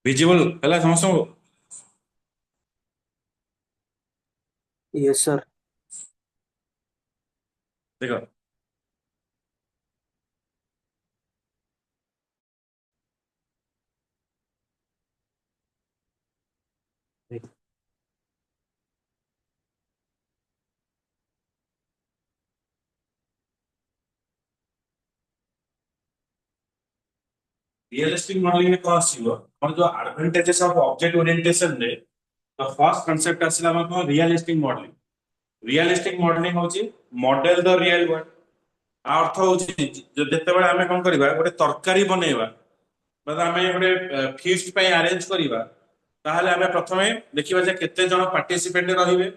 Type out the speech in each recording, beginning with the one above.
Visible है समस्त yes sir. देख रियलिस्टिक मॉडलिंग में कौन आसीबो और जो एडवांटेजेस ऑफ ऑब्जेक्ट ओरिएंटेशन रे तो फर्स्ट कांसेप्ट आसीला हम को रियलिस्टिक मॉडलिंग। रियलिस्टिक मॉडलिंग होची मॉडल द रियल वर्ल्ड। अर्थ होची जो जते बेले हमें कोन करबा गोटे तरकारी बनेबा मतलब हमें गोटे फीस्ट पे अरेंज करबा ताहले हमें प्रथमे देखिबा जे केते जण पार्टिसिपेंट रहिबे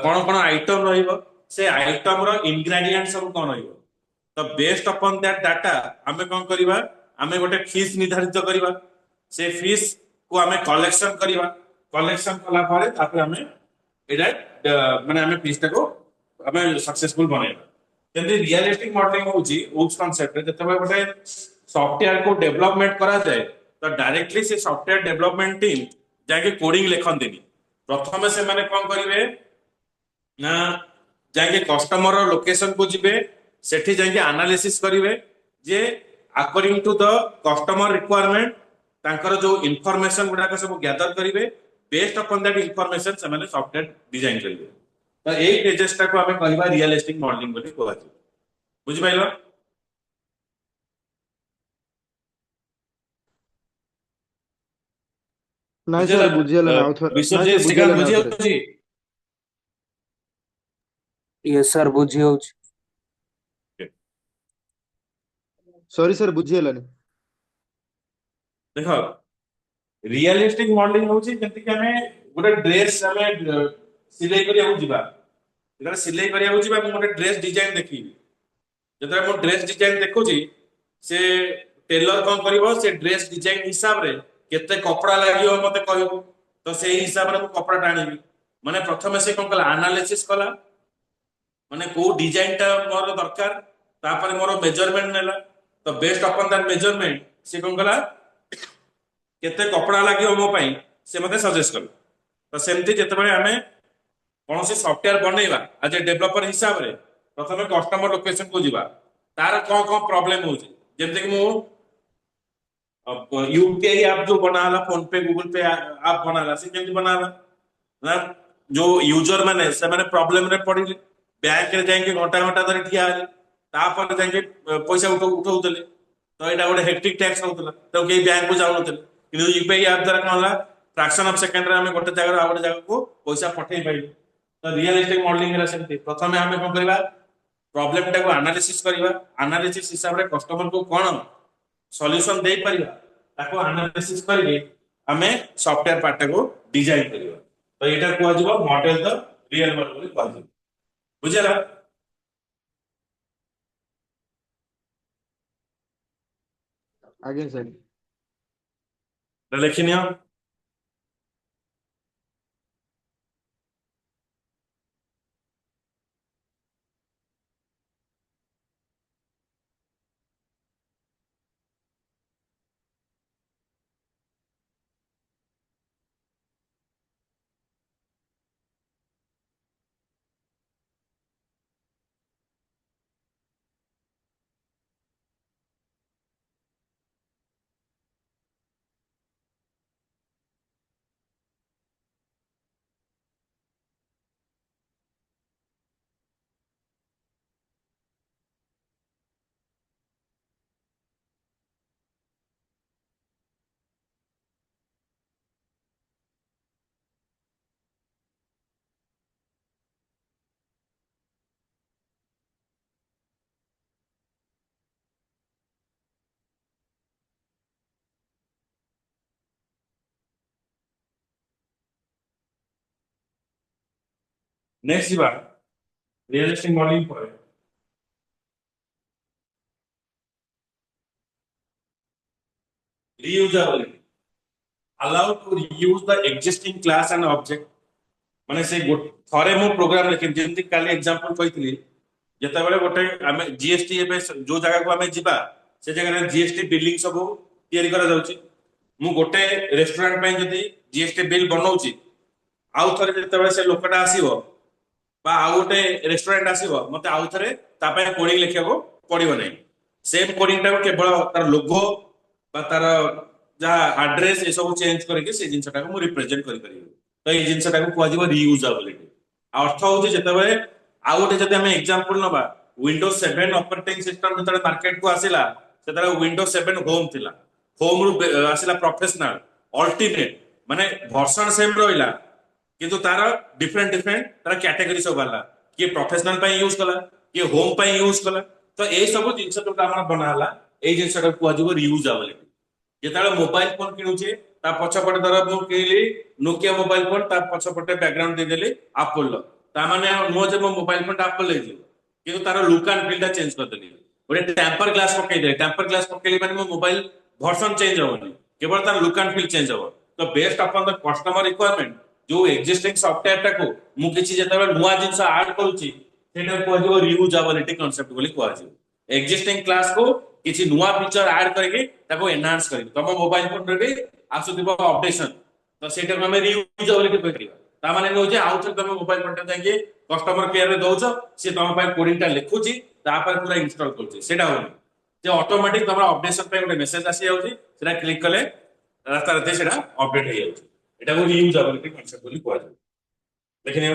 कौन कौन आइटम रहिबो से आइटम रो इंग्रेडिएंट सब कौन रहिबो तो बेस्ड अपॉन दैट डाटा आमे कौन करिबा आमे गोटे फीस निर्धारित करिबा से फीस को आमे कलेक्शन करिबा कलेक्शन कला पारे तापर आमे एडा माने आमे फीस को आमे सक्सेसफुल बनेबा जेंति रियलिस्टिक मॉडलिंग होची उस कांसेप्ट जते गोटे सॉफ्टवेयर को डेवलपमेंट करा जाए तो डायरेक्टली से सॉफ्टवेयर डेवलपमेंट टीम जाके कोडिंग लिखंदिनी प्रथमे से माने कौन करिवे ना जाके कस्टमर लोकेशन को जिबे सेठी जाके एनालिसिस करिवे जे according to the customer requirement तांकर जो इंफॉर्मेशन गुडा सब गैदर करिवे बेस्ड अपॉन दैट इंफॉर्मेशन से माने सॉफ्टवेयर डिजाइन करिवे तो एक स्टेजेस को हमें कहबा रियलिस्टिक मॉडलिंग बोली कहबा बुझि पाइलो। ନାଇଁ बुझेला ସାର୍ ବୁଝିହେଲାନି ଆଉଥରେ ନାଇଁ विश्वजीत ସାର୍ श्रीकांत ବୁଝିହେଲାନି बुझି ଆଉଥରେ होची यस सर बुझी होउछ। ସରି ସାର୍ ବୁଝିହେଲାନି। देखो रियलिस्टिक मॉडलिंग होची जंति कि हमें गोटे ड्रेस हमें सिलाई करिया जिबा जेतले सिलाई करिया जिबा हम गोटे ड्रेस डिजाइन देखी जेतले मो ड्रेस डिजाइन देखुची से टेलर कौन करिवो से ड्रेस डिजाइन हिसाब रे केते कपड़ा लागियो मते कहबो तो सेही हिसाब रे मु कपड़ा टाणीबी माने प्रथमे से कौन कला एनालिसिस कला माने को डिजाइन टा मोर दरकार तापर मोर मेजरमेंट नेला तो बेस्ड अपॉन दैट मेजरमेंट से कौन कला केते कपड़ा लागियो मो पई से मते सजेस्ट कला तो सेमती जेतेबेले हमें कौन से सॉफ्टवेयर बनेगा आज ए डेवलपर हिसाब रे प्रथमे कस्टमर लोकेशन को जीवा तार कौन कौन प्रॉब्लम होची जेमते कि मु यूपीआई ऐप जो बनाला फोन पे गूगल पे ऐप बनाला से केमती बनाला ना जो यूजर माने से माने प्रॉब्लम रे पड़िले बैंक रे जाके घंटा घंटा धरि ठिया हेले तापर जाके पैसा उठाउतले तो एटा गोटे हेक्टिक टैक्स होतला तो के बैंक को जाउनतले किंतु यूपीआई ऐप द्वारा कोन होला फ्रैक्शन ऑफ सेकंड रे हम गोटे जगह आ गोटे जगह को पैसा पठेई पाइले तो रियलिस्टिक मॉडलिंग है सेमती प्रथमे हमें कौन करबा प्रॉब्लम टा को एनालिसिस करबा एनालिसिस हिसाब रे कस्टमर को कोन सॉल्यूशन दे परिबा ताको एनालिसिस करके हमें सॉफ्टवेयर पार्ट को डिजाइन करबा तो एटा को आजबो मॉडल द रियल वर्ल्ड बोली कहजो बुझला ଆଜ୍ଞା ସାର୍। तो लिखिनियो नेक्स्ट जीवा रियलिस्टिक मॉडलिंग पर reusability allow to reuse the existing class and object माने से थरे मु प्रोग्राम लिखि जेंति काली एग्जांपल कहितली जेता बेले गोटे हमें जीएसटी एबे जो जगह को हमें जिबा से जगह रे जीएसटी बिलिंग सब तयारी करा जाउची मु गोटे रेस्टोरेंट पे जदी जीएसटी बिल बनाउची आउ थरे जेतेबेले से लोकटा आसीबो बा आउ गोटे रेस्टोरेंट आसीबो मते आउ थरे ता पे कोडिंग लिखियाको पड़िबो नै सेम कोडिंग टा केवल तार लोगो बा तार जहाँ एड्रेस ये सब चेंज करके से जिनसटा को मु रिप्रेजेंट करि परिबो तो ए जिनसटा को कुआ जीवो रीयूजेबिलिटी अर्थ होउची जेतेबेले आउ गोटे जदि हम एग्जांपल नबा विंडोज 7 ऑपरेटिंग सिस्टम जेतेबेले मार्केट को आसिला सेतेबेले विंडोज 7 होम थिला होम रु आसिला प्रोफेशनल अल्टीमेट माने वर्जन सेम रहिला किंतु तार डिफरेंट डिफरेंट तार कैटेगरी सब बाला किए प्रोफेशनल पे यूज कला किए होम पे यूज कला तो ए सब जिनस जो हमरा बनाला ए जिनसटा को जीवो रीयूजेबिलिटी जेताले मोबाइल फोन किनुचे ता पछपटे धर मु किनिली नोकिया मोबाइल फोन ता पछपटे बैकग्राउंड दे देली एप्पल ता माने नो जे मो मोबाइल फोन एप्पल ले जिवो किंतु तार लुक एंड फील ता चेंज कर देली ओरे टेम्पर ग्लास पकई दे टेम्पर ग्लास पकईली माने मो मोबाइल वर्जन चेंज होबनी केवल तार लुक एंड फील चेंज हो तो based upon the customer requirement जो एक्जिस्टिंग सॉफ्टवेयर टा को मु किछि जेताबे नुवा जिंस ऐड करूची सेटा को जो रीयूजेबिलिटी कांसेप्ट बोली कुआ जे एक्जिस्टिंग क्लास को किछि नुवा फीचर ऐड करके ताको एनहांस करी तम मोबाइल फोन रे आसुथिबो अपडेशन तो सेटा को हम रीयूजेबिलिटी करिया ता माने नो जे आउट तम मोबाइल फोन टा जाके कस्टमर केयर रे दोछ से तम पाइ कोडिंग टा लिखुची ता पर पूरा इंस्टॉल करची सेटा होनी जे ऑटोमेटिक तमरा अपडेशन पे गोटे मेसेज आसी जाउची सेटा क्लिक कले रास्ता राते सेटा अपडेट हो जाउची एटा को रीयूजेबिलिटी कांसेप्ट बोली कुआ जाय देखिने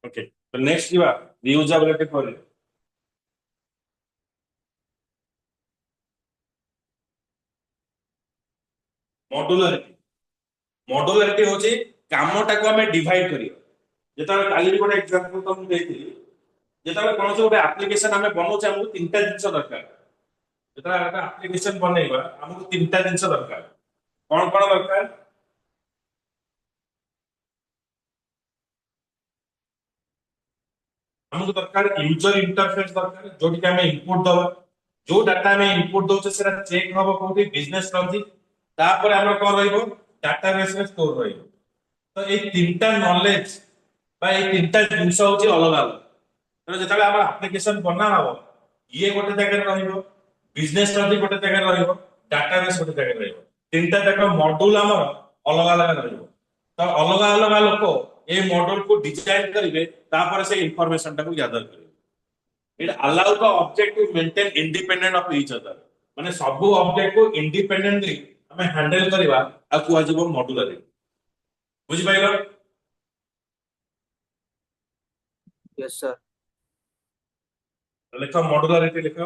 ओके तो नेक्स्ट जीवा रीयूजेबिलिटी पर मॉड्यूलरिटी मॉड्यूलरिटी होची कामटा को हमें डिवाइड करियो जेताबे काली गोटे एग्जांपल तो हम देथिली जेताबे कोन से गोटे एप्लीकेशन हमें बनौचे हमको तीनटा जिंस दरकार जेताबे गोटे एप्लीकेशन बनेबा हमको तीनटा जिंस दरकार कोन कोन दरकार हमको दरकार यूजर इंटरफेस दरकार जोटी के हमें इनपुट दबा जो डाटा हमें इनपुट दोचे सेरा चेक हबो कोठी बिजनेस लॉजिक तापर हमर कोन रहइबो डाटाबेस में स्टोर रहइबो तो ए तीनटा नॉलेज बा ए तीनटा जिंस होची अलग अलग तो जेताबे हमर एप्लीकेशन बना हबो ये गोटे जगह रहइबो बिजनेस लॉजिक गोटे जगह रहइबो डाटाबेस गोटे जगह रहइबो ତିନିଟା ଯାକ ମଡୁଲ ଆମର ଅଲଗା ଅଲଗା ରହିବ। ତ ଅଲଗା ଅଲଗା ଲୋକ ଏ ମଡୁଲକୁ ଡିଜାଇନ କରିବେ, ତାପରେ ସେ ଇନଫରମେସନ ଟାକୁ ଗ୍ୟାଦର କରିବେ। It allow the object to maintain independent of each other. ମାନେ ସବୁ ଅବଜେକ୍ଟ କୁ ଇଣ୍ଡିପେଣ୍ଡେଣ୍ଟଲି ଆମେ ହ୍ୟାଣ୍ଡେଲ କରିବା, ଆଉ କୁହାଯିବ ମଡୁଲାରିଟି। ବୁଝିପାରିଲ? Yes sir. ଲେଖ ମଡୁଲାରିଟି ଲେଖ।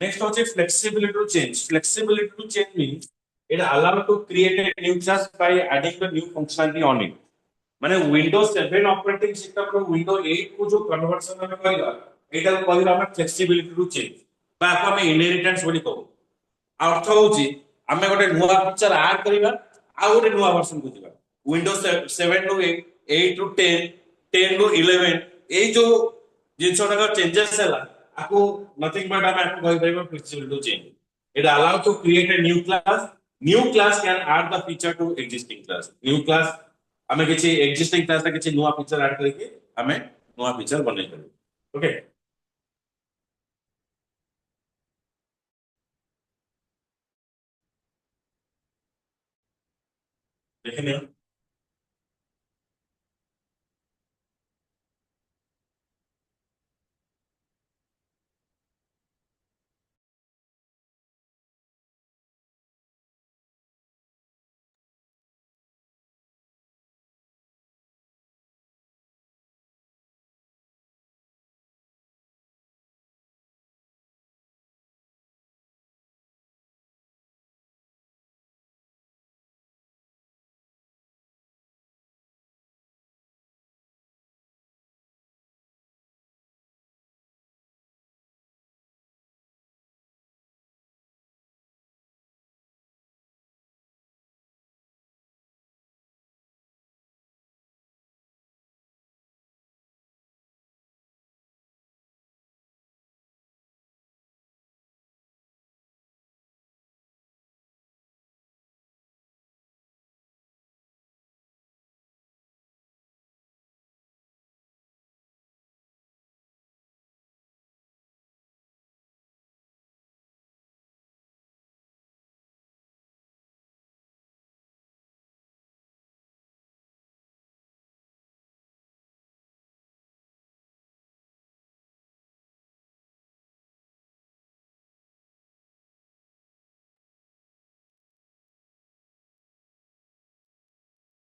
Next also flexibility to change. Flexibility to change means it allows to create a new class by adding the new functionality on it. माने Windows 7 ऑपरेटिंग सिस्टम रो Windows 8 को जो कन्वर्सन हम करिवा एटा को कहिला हम फ्लेक्सिबिलिटी टू चेंज बा को हम इनहेरिटेंस बोली कहू। अर्थ होची आमे गोटे नुवा फीचर ऐड करिवा आ गोटे नुवा वर्जन को दिबा। Windows 7 टू 8, 8 टू 10, 10 टू 11 ए जो जिंसटा का चेंजेस हैला आको नथिंग बट आमे आको कहि परबा flexibility to change. It allow to create a new class. New class can add the feature to existing class. New class आमे किछि एक्जिस्टिंग क्लास रे किछि नुवा फीचर ऐड करके आमे नुवा फीचर बनै करू। ओके देखिए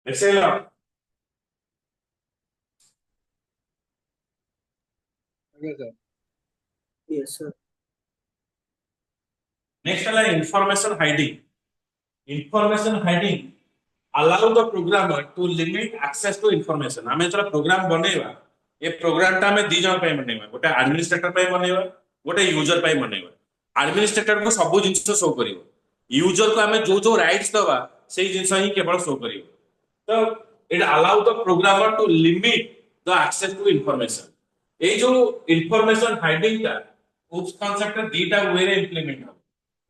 Excel. Okay, sir. Yes, sir. Next है information hiding. Information hiding allow the programmer to limit access to information. आमे जरा प्रोग्राम बनेवा ये प्रोग्राम टा हमें दी जन पे बनेवा गोटे एडमिनिस्ट्रेटर पे बनेवा गोटे यूजर पे बनेवा एडमिनिस्ट्रेटर को सब जिंस शो करिवो यूजर को हमें जो जो राइट्स दवा सेही जिंस ही केवल शो करिवो तो it allow the programmer to limit the access to information ए जो इंफॉर्मेशन हाइडिंग टा उस कांसेप्ट दीटा वे रे इंप्लीमेंट हो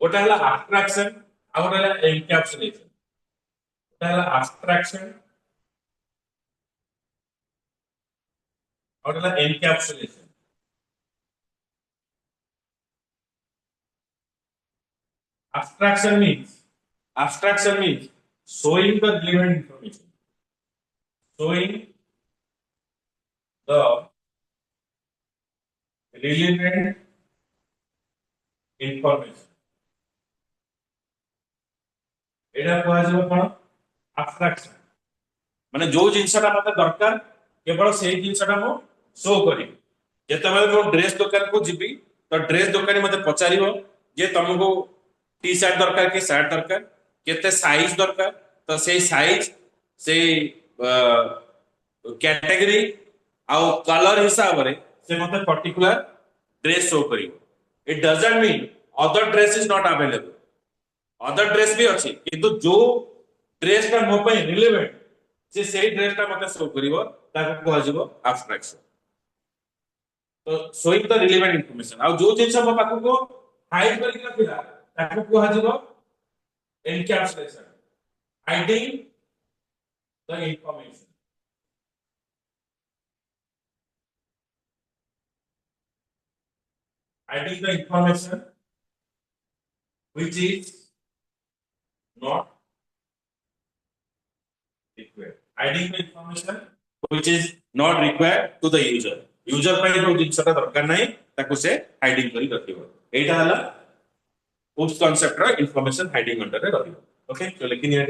गोटे हला एब्स्ट्रैक्शन आ गोटे हला encapsulation abstraction or the encapsulation. Abstraction means showing the relevant information. Showing the relevant information. Etah कुहाଯିବ cone abstraction माने जो जिनसटा मते दरकार केवल सेही जिनसटा मो शो करी जेतेबेले मो ड्रेस दुकान को जिबी तो ड्रेस दुकानी मते पचारिबो जे तुमको टी शर्ट दरकार कि शर्ट दरकार केते साइज दरकार तो सेही साइज से कैटेगरी आउ कलर हिसाब रे से मते पर्टिकुलर ड्रेस शो करिवो it doesn't mean other dress is not available other dress भी अच्छी किंतु जो ड्रेस टा मो पे रिलेवेंट से सेही ड्रेस टा मते शो करिवो ताको कहजिवो एब्स्ट्रैक्शन तो शोइंग द रिलेवेंट इंफॉर्मेशन आ जो जिंस मो पाखु को हाइड करि रखिला ताको कहजिवो encapsulation hiding the information hiding the information which is not required. Hiding the information which is not required to the user. User ପାଇଁ जो जिनसटा दरकार नाही ताको से हाइडिंग करी रखिबो एटा हला उस कांसेप्ट रा इंफॉर्मेशन हाइडिंग अंडर रे रहिबो ओके तो लेकिन ये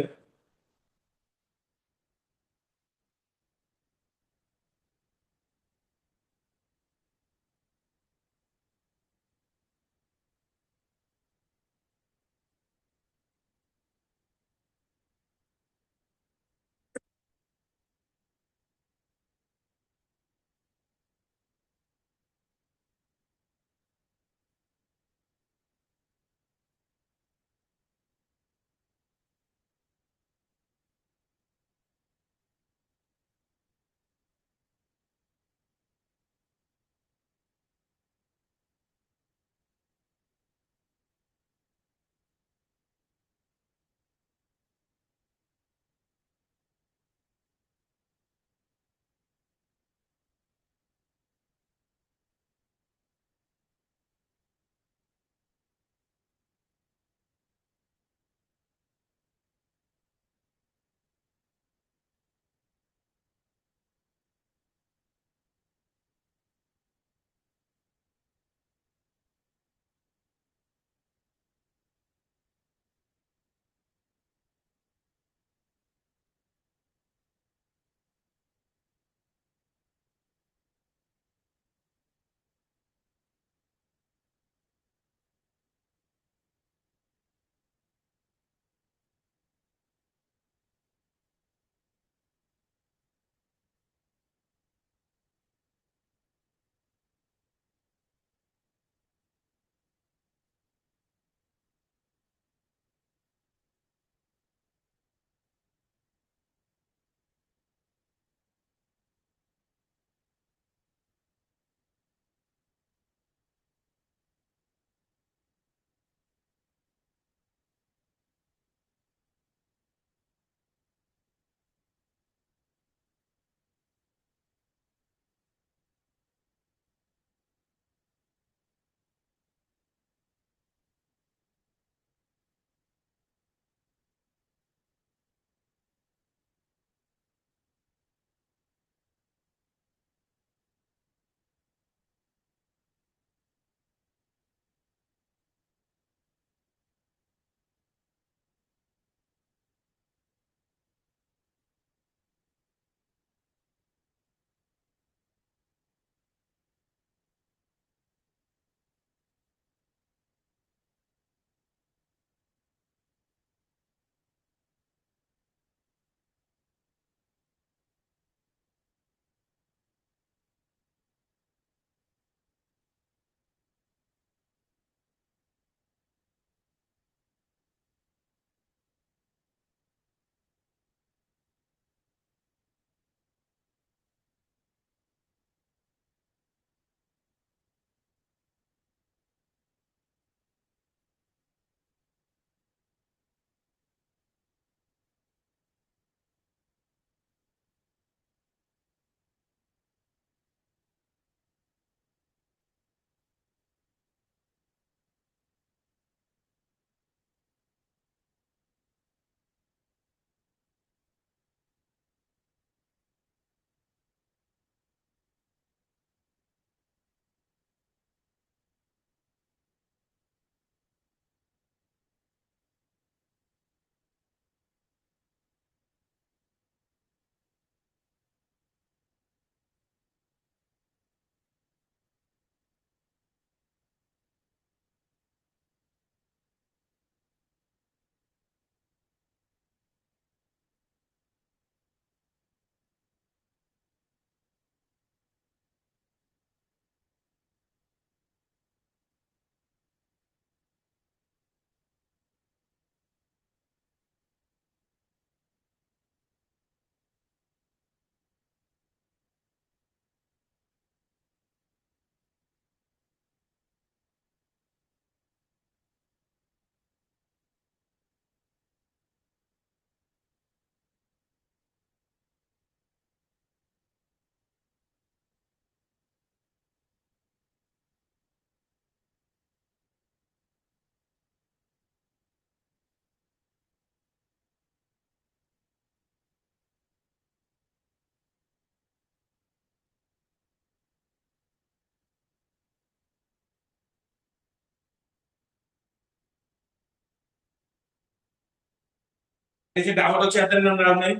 କିଛି ଡାଉଟ୍ ଅଛି ହାତରେ ନା ଡାଉଟ୍ ନାହିଁ?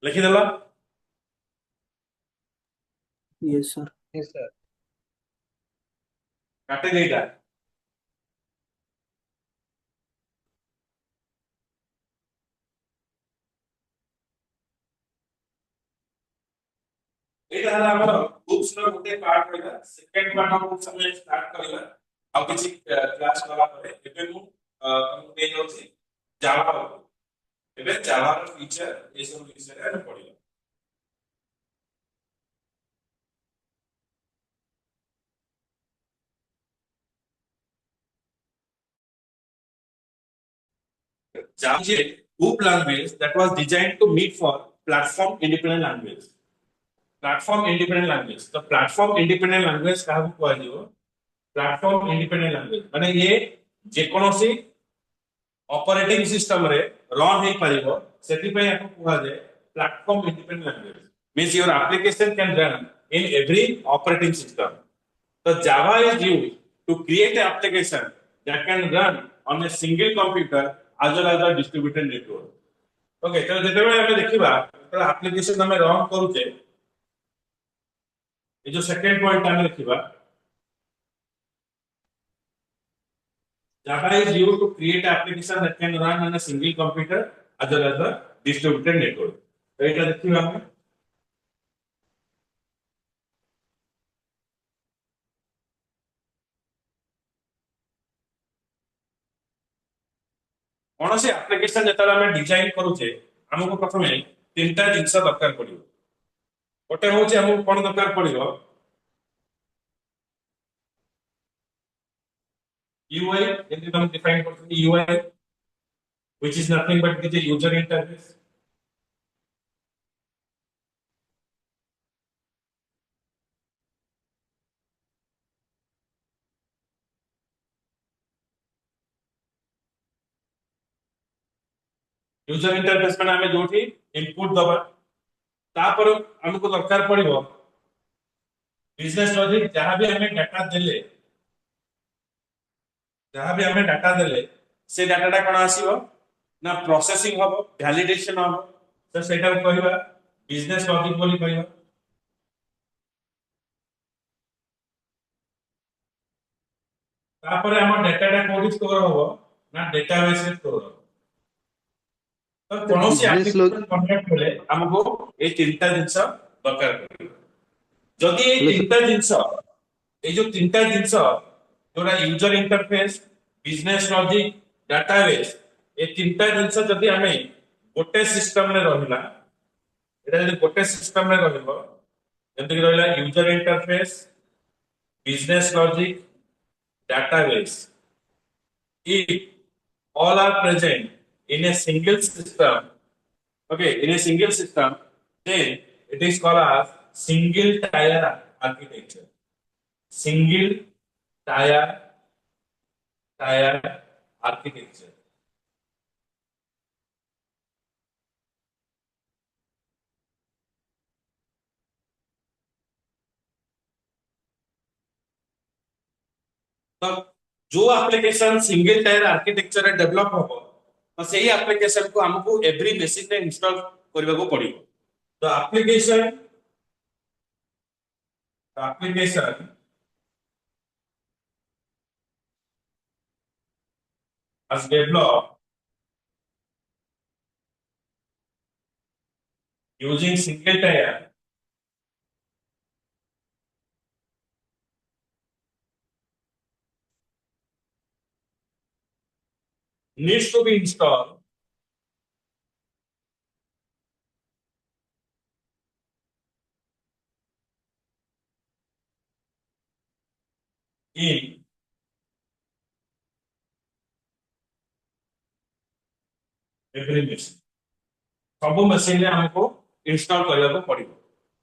ଲେଖିଦେଲ? Yes, sir. Yes, sir. କାଟି ଦେଇଟା। ଏଇଟା ହେଲା ଆମର ବୁକ୍ସ ର ଗୋଟେ ପାର୍ଟ ରହିଲା। ସେକେଣ୍ଡ ପାର୍ଟ ଅଫ ବୁକ୍ସ ଆମେ ଷ୍ଟାର୍ଟ କରିବା। ଆଉ କିଛି କ୍ଲାସ କଲା ପରେ ଏବେ ମୁଁ ତମକୁ ନେଇ ଯାଉଛି ଜାଭା ଉପରେ। ଏବେ ଜାଭା ର ଫିଚର ଏ ସବୁ ବିଷୟରେ ଆମେ ପଢିବା। Java is a OOP language that was designed to meet for platform independent language. Platform independent language. तो platform independent language काहू कुहाଯିବ? Platform independent language माने ये जेकोनोसी ऑपरेटिंग सिस्टम रे रन हेई परिबो सेति पय याको कुहाजे platform independent language. Means your application can run in every operating system. So Java is used to create an application that can run on a single computer as well as a distributed network. Okay, तो जेतेबेले हमें देखिबा तो application हमें run करूचे ये जो second point हमें देखिबा Java is used to create application that can run on a single computer as well as a distributed network. तो এটা देखिबा हमें कौनसी एप्लीकेशन जेतला हमें डिजाइन करूचे हमको प्रथमे तीनटा जिंस दरकार पड़िबो गोटे होचे हमको कोन दरकार पड़िबो UI यदि हम डिफाइन करते UI which is nothing but the user interface. User interface में हमें जोठी इनपुट दबा तापर हमको दरकार पड़िबो बिजनेस लॉजिक जहां भी हमें डाटा देले से डाटाटा कोन आसीबो ना प्रोसेसिंग हबो वैलिडेशन हबो तो सेटा कहबा बिजनेस लॉजिक बोली कहबा तापर हम डाटाटा कोडी स्टोर हबो ना डेटाबेस रे स्टोर हबो तो कोनोसी Business एप्लीकेशन कनेक्ट होले हमको ए तीनटा जिंस दरकार पड़िबो जदि ए Hello, sir. तीनटा जिंस ए जो तीनटा जिंस जोरा user interface business logic database ए तीनटा जिंस जदि हमें गोटे सिस्टम रे रहिला एटा जदि गोटे सिस्टम रे रहिबो जदि रहिला user interface business logic database if all are present in a single system okay in a single system then it is called as single tier architecture single tier architecture तो जो application single tier architecture develop होबो तो सही application को हमको every machine रे install करबा को पड़िबो तो application as developed using single tier needs to be installed in every machine सब मशीन रे हमको इंस्टॉल करबा को पड़िबो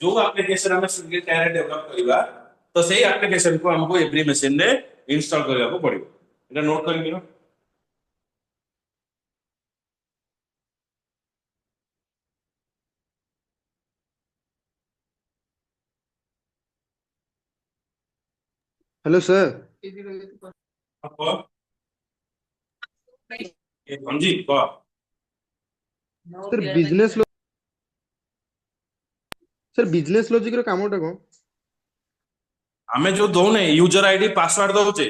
जो एप्लीकेशन हम सिंगल टायर रे डेवलप करबा तो सही एप्लीकेशन को हमको एवरी मशीन रे इंस्टॉल करबा को पड़िबो एटा नोट करियो Hello, sir. आप ये समझी को सर बिजनेस लॉजिक रो कामटा कौन? आमे जो दौने यूजर आईडी पासवर्ड दौचे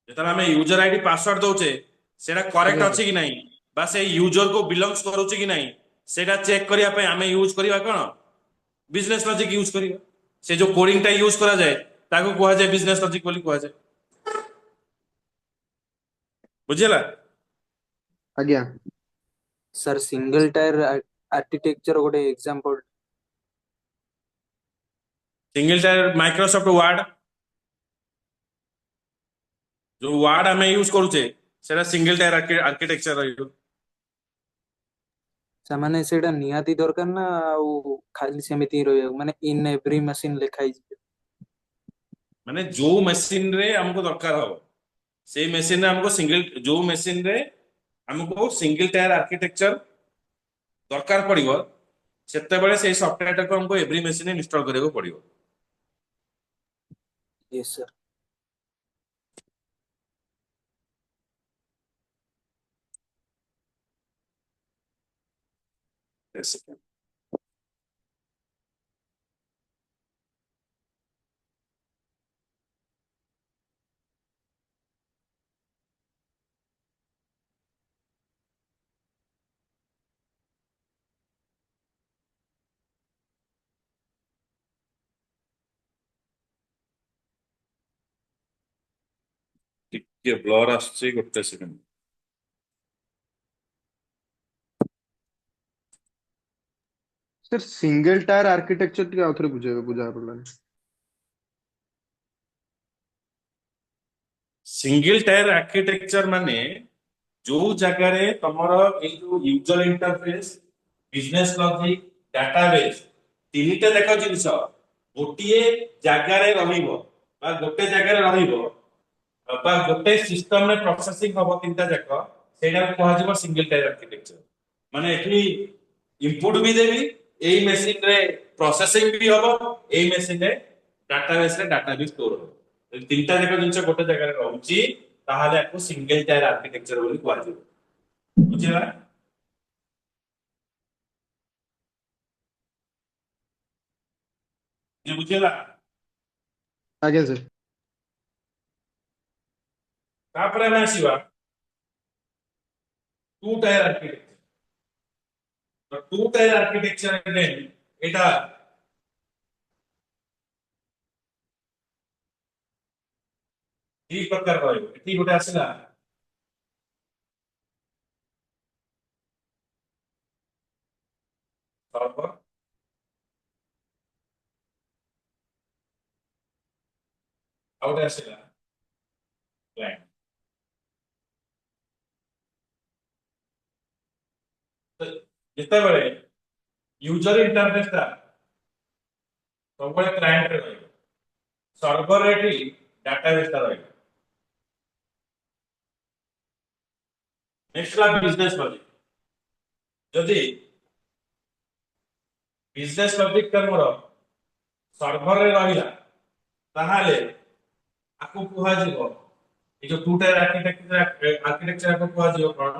जेतरा आमे यूजर आईडी पासवर्ड दौचे सेटा करेक्ट आज्ञा अछि कि नहीं बा से यूजर को बिलोंग्स करूची कि नहीं सेटा चेक करिया पे आमे यूज करिया कोन बिजनेस लॉजिक यूज करिया से जो कोडिंग टा यूज करा जाए ताको कुआ जाए बिजनेस लॉजिक बोली कुआ जाए बुझिला आज्ञा सर सिंगल टायर आर्किटेक्चर गोटे example single tyre Microsoft word जो वर्ड आमे यूज करूचे सेटा सिंगल टायर आर्किटेक्चर रहियो सामाने सेटा निहाती दरकार ना आउ खाली सेमिति रहियो माने इन एवरी मशीन लिखाई माने जो मशीन रे हमको दरकार हो से मशीन रे हमको सिंगल जो मशीन रे हमको सिंगल टायर आर्किटेक्चर दरकार पड़िबो सेते बेले से सॉफ्टवेयर को हमको एवरी मशीन में इंस्टॉल କରିବାକୁ पड़िबो यस सर ଟିକେ ବ୍ଲର ଆସୁଛି ଗୋଟେ second sir single tier architecture टी आउथरे बुझा पड़लानी। सिंगल टायर आर्किटेक्चर माने जो जगह रे तमरो ए जो user interface business logic database तीनटा देखो जिंस गोटिए जगह रे रहिबो बा गोटे जगह रे रहिबो बा गोटे सिस्टम में प्रोसेसिंग हबो तीनटा जाक सेटा कहवा जिवो सिंगल टायर आर्किटेक्चर माने एठी इनपुट भी देबी एई मशीन रे प्रोसेसिंग भी हबो एई मशीन रे डाटाबेस रे डाटा भी स्टोर हबो तीनटा जाक जिंस गोटे जगह रे रहउची ताहाले आपको सिंगल टायर आर्किटेक्चर बोली कहवा जिवो बुझिला जे बुझिला आज्ञा सर तापरे ଆମେ ଆସିବା टू टायर आर्किटेक्चर तो टू टायर आर्किटेक्चर अगेन एटा ଦି ପ୍ରକାର ରହିବ ଏଠି ଗୋଟେ ଆସିଲା ସର୍ଭର ଆଉ ଗୋଟେ ଆସିଲା କ୍ଲାଏंट ତ ଯେତେବେଳେ यूजर इंटरफेस ଟା ସବୁବେଳେ କ୍ଲାଏंट ରେ ରହିବ ସର୍ଭର ରେ ଏଠି ଡାଟାବେସ୍ ଟା ରହିବ ନେକ୍ସଟ ହେଲା ବିଜନେस ଲॉजिक ଯଦି बिजनेस लॉजिक ଟା ମୋର ସର୍ଭର ରେ ରହିଲା ତାହାଲେ ଆକୁ କୁହାଯିବ ଏ जो टू टायर आर्किटेक्चर को कुहाଯିବ କଣ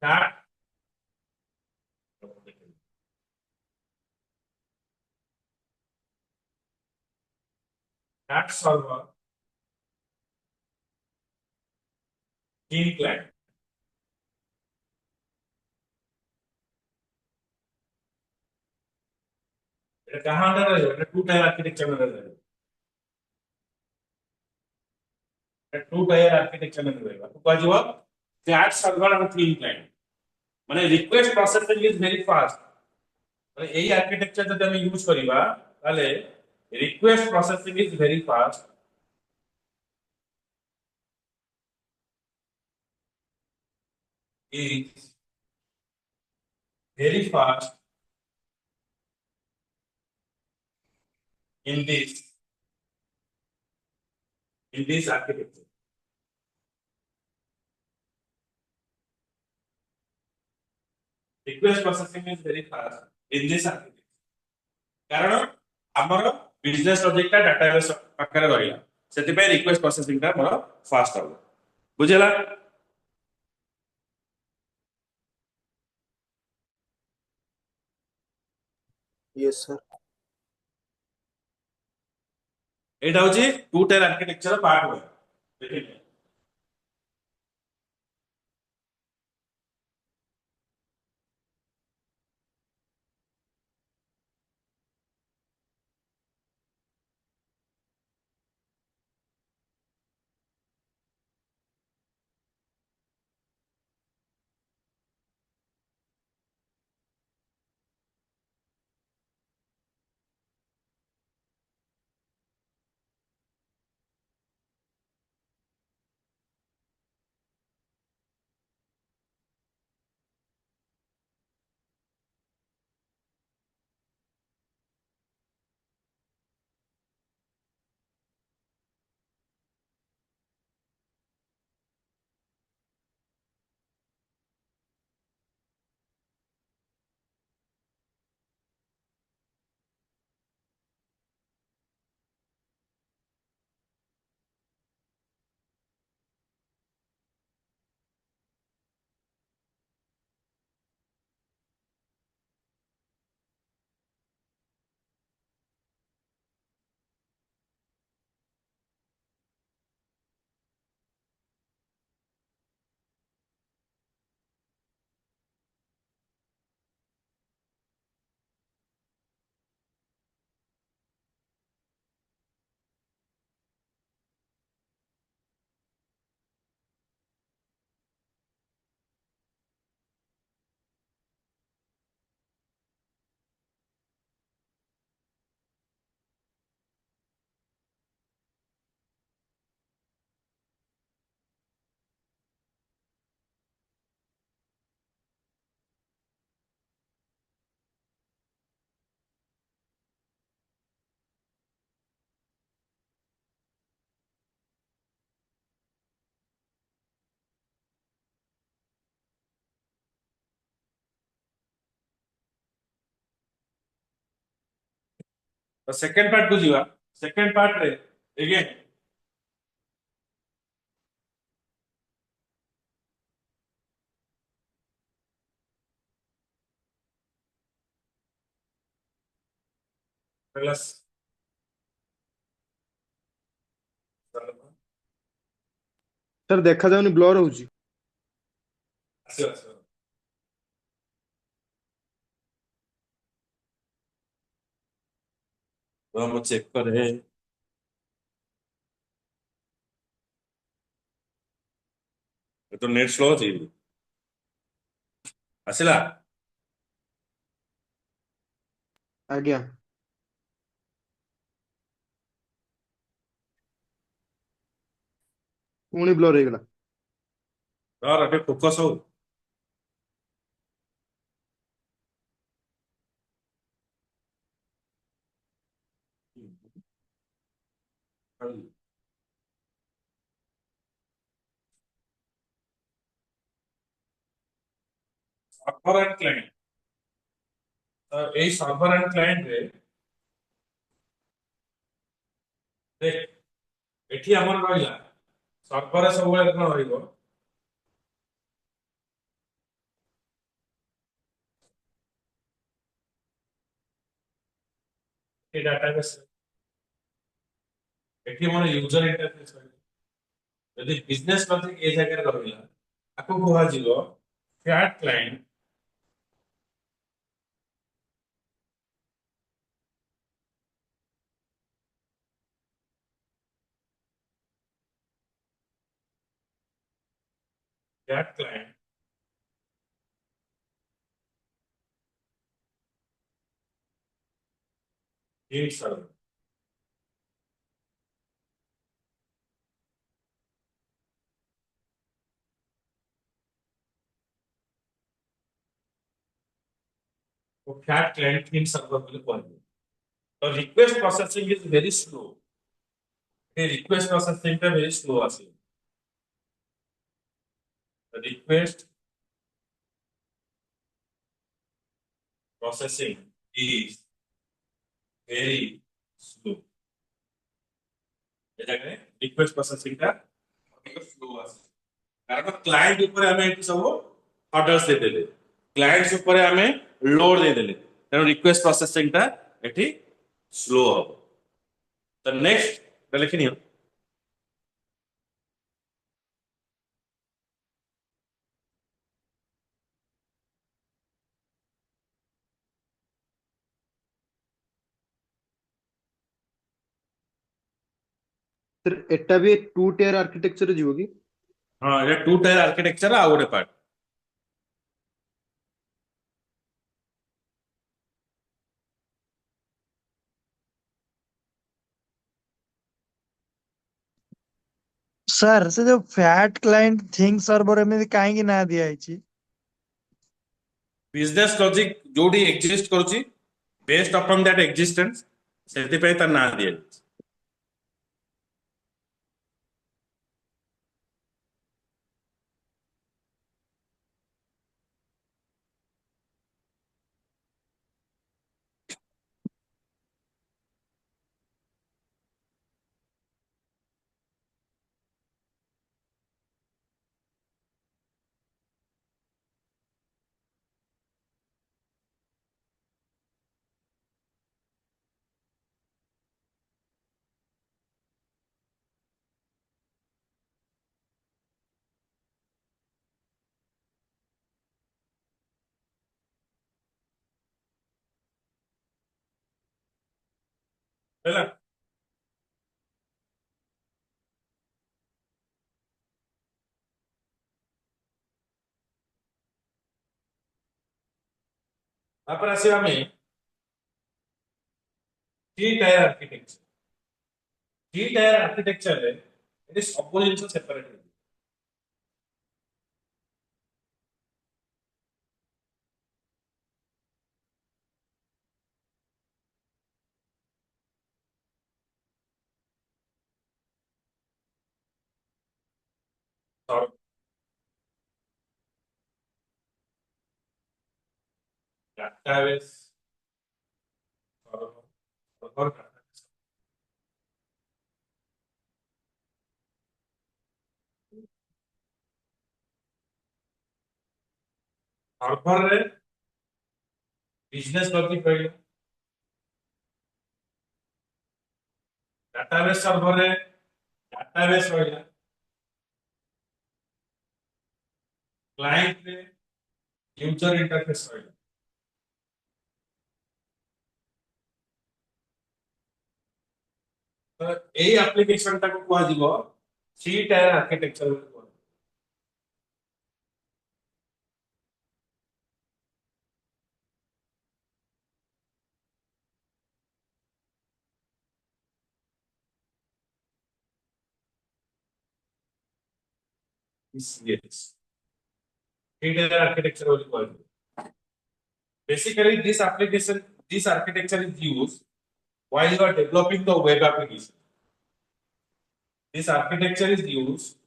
that that server in client এটা কাহা अंडर ରହିବ এটা टू टायर आर्किटेक्चर अंडर ରହିବ এটা टू टायर आर्किटेक्चर अंडर ରହିବ ଆକୁ କୁହାଯିବ that server and clean client माने request processing is very fast माने एई आर्किटेक्चर जदि हम यूज करिबा ताले request processing is very fast is very fast in this architecture. Request processing is very fast in this architecture. कारण ଆମର business logic टा डाटाबेस पाखरे रहिला सेति पे रिक्वेस्ट प्रोसेसिंग टा मोर फास्ट हो बुझेला यस सर। एटा होची टू टायर आर्किटेक्चर पार्ट हो देखिए तो सेकंड पार्ट को जीवा सेकंड पार्ट रे अगेन प्लस सर देखा जाउनी ब्लर होउची। आसियो आसियो तो हम चेक करे ये तो नेट स्लो अछि आसिला आज्ञा पुणी ब्लर ହେଇଗଲା। और अटे फोकस हो server and client A server and client रे देख एठी हमर रहइला सर्वर सब बेले कोन रहइबो ए डाटाबेस एठी हमर यूजर इंटरफेस रहइबो यदि बिजनेस लॉजिक ए जगह रहइला आको कोहा जिवो flat client flat client in server तो फ्लैट क्लाइंट इन सर्वर बोले कहबो तो request processing is very slow ए रिक्वेस्ट प्रोसेसिंग टा वेरी स्लो आसी request processing is very slow. ଏ ଜାଗାରେ ରିକ୍ୱେଷ୍ଟ ପ୍ରୋସେସିଂଟା ଅଧିକ ସ୍ଲୋ ଆସେ କାରଣ କ୍ଲାଏଣ୍ଟ ଉପରେ ଆମେ ଏଠି ସବୁ ଅର୍ଡର୍ସ ଦେଇଦେଲେ, କ୍ଲାଏଣ୍ଟସ୍ ଉପରେ ଆମେ ଲୋଡ ଦେଇଦେଲେ, ତେଣୁ ରିକ୍ୱେଷ୍ଟ ପ୍ରୋସେସିଂଟା ଏଠି ସ୍ଲୋ ହବ। ତ ନେକ୍ସଟ ଲେଖିନିଅ। सर एटा भी 2 टायर आर्किटेक्चर जीवो कि? ହଁ ଏଟା ଟୁ ଟାୟାର ଆର୍କିଟେକ୍ଚର ଆଉ ଗୋଟେ ପାର୍ଟ। सर से जो फैट क्लाइंट थिंग सर्वर एमती कहीं ना दिया है? ବିଜନେସ୍ ଲଜିକ୍ ଯୋଉଠି ଏକ୍ଜିଷ୍ଟ କରୁଛି ବେସ୍ଡ ଅପନ୍ ଦ୍ୟାଟ୍ ଏକ୍ଜିଷ୍ଟେନ୍ସ ସେଥିପାଇଁ ତା ନାଁ ଦିଆଯାଇଛି। ହେଲା ତାପରେ ଆସିବା ଆମେ three tier architecture. Three tier architecture रे एटी सब जिनिस सेपरेट है। डाटाबेस सर्वर सर्वर रे बिजनेस लॉजिक रहिला, डाटाबेस सर्वर रे डाटाबेस रहिला, क्लाइंट रे यूजर इंटरफेस रहिला। तो एई एप्लीकेशन टाको कुआ जीवो थ्री टायर आर्किटेक्चर बोली कुआ। Yes, थ्री टायर आर्किटेक्चर बोली कुआ। Basically, this architecture is used while you are developing the web application. This architecture is used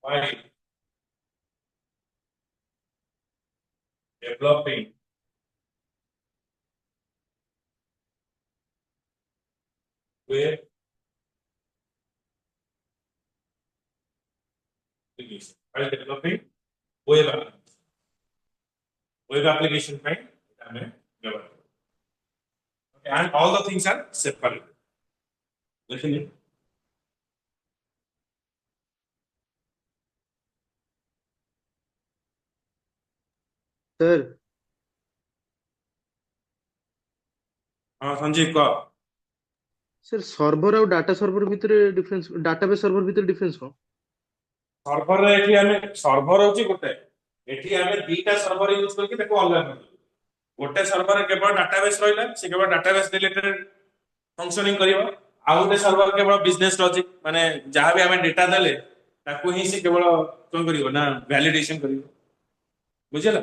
while developing web application. While developing web application. Web application fine. Okay, and all the things are separate. Listen it. Sir हाँ संजीव का sir server और data server भितर difference, database server भितर difference को? Server रे एठी हमें server होची गोटे एठी हमें दीटा सर्वर यूज करके देखो अलग अलग गोटे सर्वर रे केवल डाटाबेस रहिला से केवल डाटाबेस रिलेटेड फंक्शनिंग करिवो आ गोटे सर्वर केवल बिजनेस लॉजिक माने जहां भी हमें डेटा देले ताको ही से केवल कोन करिवो ना वैलिडेशन करिवो बुझला।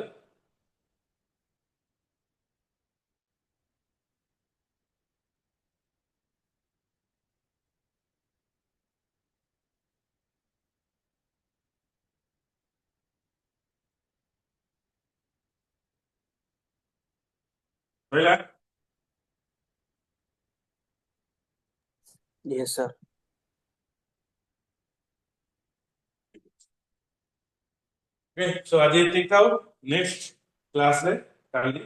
ରହିଲା। Yes sir. ଓକେ ସୋ ଆଜି ଏତିକି ଥାଉ ନେକ୍ସଟ କ୍ଲାସରେ କାଲି